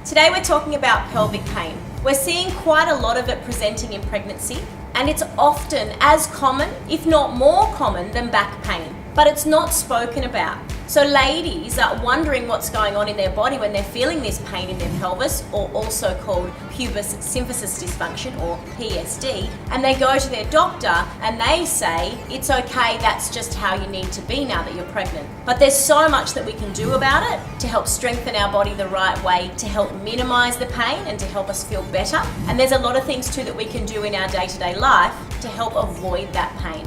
Today we're talking about pelvic pain. We're seeing quite a lot of it presenting in pregnancy, and it's often as common, if not more common, than back pain. But it's not spoken about. So ladies are wondering what's going on in their body when they're feeling this pain in their pelvis, or also called pubis symphysis dysfunction, or PSD, and they go to their doctor and they say, it's okay, that's just how you need to be now that you're pregnant. But there's so much that we can do about it to help strengthen our body the right way, to help minimize the pain and to help us feel better. And there's a lot of things too that we can do in our day-to-day life to help avoid that pain.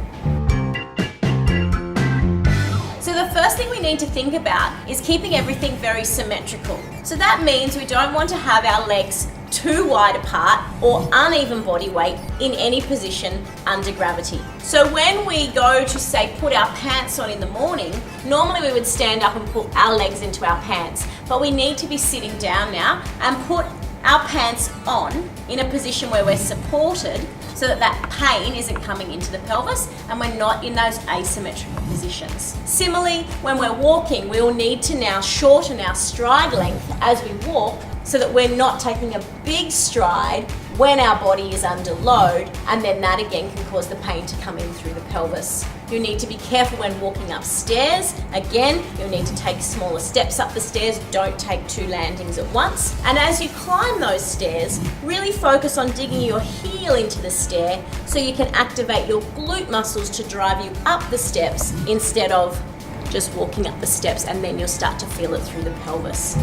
So the first thing we need to think about is keeping everything very symmetrical. So that means we don't want to have our legs too wide apart or uneven body weight in any position under gravity. So when we go to, say, put our pants on in the morning, normally we would stand up and put our legs into our pants, but we need to be sitting down now and put our pants on in a position where we're supported, so that pain isn't coming into the pelvis and we're not in those asymmetrical positions. Similarly, when we're walking, we'll need to now shorten our stride length as we walk so that we're not taking a big stride when our body is under load, and then that again can cause the pain to come in through the pelvis. You need to be careful when walking upstairs. Again, you'll need to take smaller steps up the stairs. Don't take 2 landings at once. And as you climb those stairs, really focus on digging your heel into the stair so you can activate your glute muscles to drive you up the steps instead of just walking up the steps, and then you'll start to feel it through the pelvis.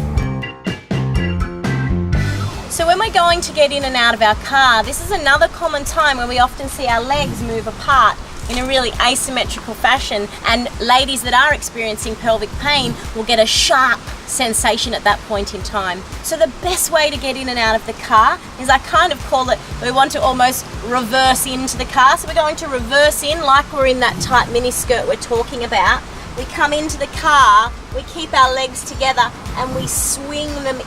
So when we're going to get in and out of our car, this is another common time where we often see our legs move apart in a really asymmetrical fashion, and ladies that are experiencing pelvic pain will get a sharp sensation at that point in time. So the best way to get in and out of the car is, I kind of call it, we want to almost reverse into the car. So we're going to reverse in like we're in that tight mini skirt we're talking about. We come into the car, we keep our legs together and we swing them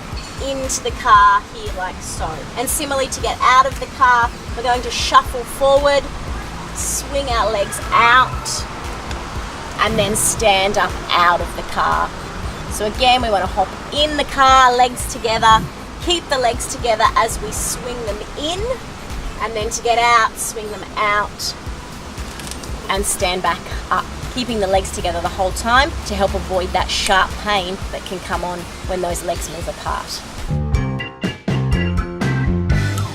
into the car here like so. And similarly, to get out of the car, we're going to shuffle forward, swing our legs out, and then stand up out of the car. So again, we want to hop in the car, legs together, keep the legs together as we swing them in, and then to get out, swing them out and stand back up, keeping the legs together the whole time to help avoid that sharp pain that can come on when those legs move apart.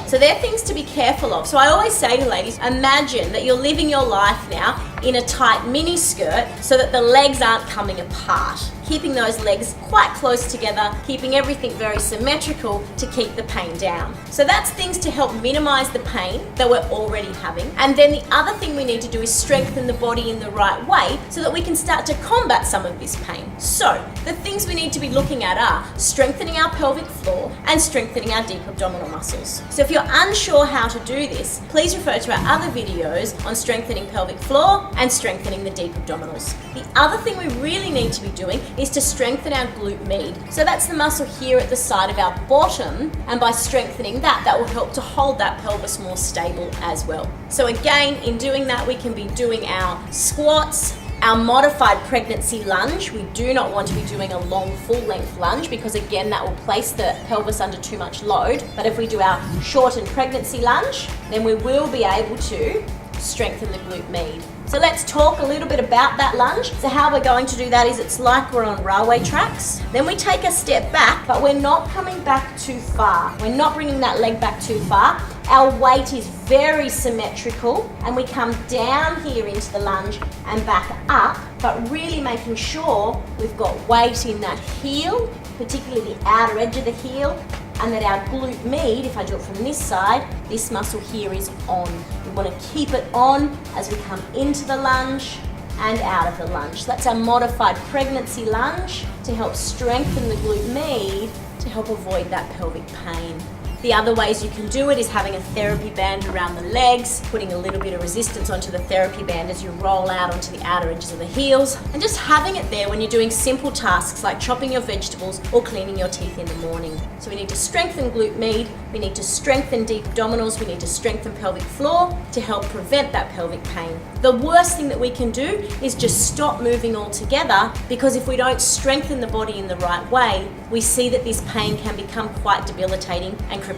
So they're things to be careful of. So I always say to ladies, imagine that you're living your life now in a tight mini skirt so that the legs aren't coming apart. Keeping those legs quite close together, keeping everything very symmetrical to keep the pain down. So that's things to help minimize the pain that we're already having. And then the other thing we need to do is strengthen the body in the right way so that we can start to combat some of this pain. So the things we need to be looking at are strengthening our pelvic floor and strengthening our deep abdominal muscles. So if you're unsure how to do this, please refer to our other videos on strengthening pelvic floor and strengthening the deep abdominals. The other thing we really need to be doing is to strengthen our glute med. So that's the muscle here at the side of our bottom, and by strengthening that will help to hold that pelvis more stable as well. So again, in doing that, we can be doing our squats, our modified pregnancy lunge. We do not want to be doing a long full length lunge because again, that will place the pelvis under too much load. But if we do our shortened pregnancy lunge, then we will be able to strengthen the glute med. So let's talk a little bit about that lunge. So how we're going to do that is, it's like we're on railway tracks. Then we take a step back, but we're not coming back too far. We're not bringing that leg back too far. Our weight is very symmetrical, and we come down here into the lunge and back up, but really making sure we've got weight in that heel, particularly the outer edge of the heel, and that our glute med, if I do it from this side, this muscle here is on. We want to keep it on as we come into the lunge and out of the lunge. So that's our modified pregnancy lunge to help strengthen the glute med to help avoid that pelvic pain. The other ways you can do it is having a therapy band around the legs, putting a little bit of resistance onto the therapy band as you roll out onto the outer edges of the heels, and just having it there when you're doing simple tasks like chopping your vegetables or cleaning your teeth in the morning. So we need to strengthen glute med, we need to strengthen deep abdominals, we need to strengthen pelvic floor to help prevent that pelvic pain. The worst thing that we can do is just stop moving altogether, because if we don't strengthen the body in the right way, we see that this pain can become quite debilitating and crippling.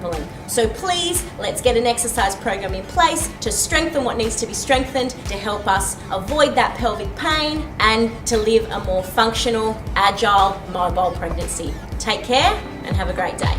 So please, let's get an exercise program in place to strengthen what needs to be strengthened to help us avoid that pelvic pain and to live a more functional, agile, mobile pregnancy. Take care and have a great day.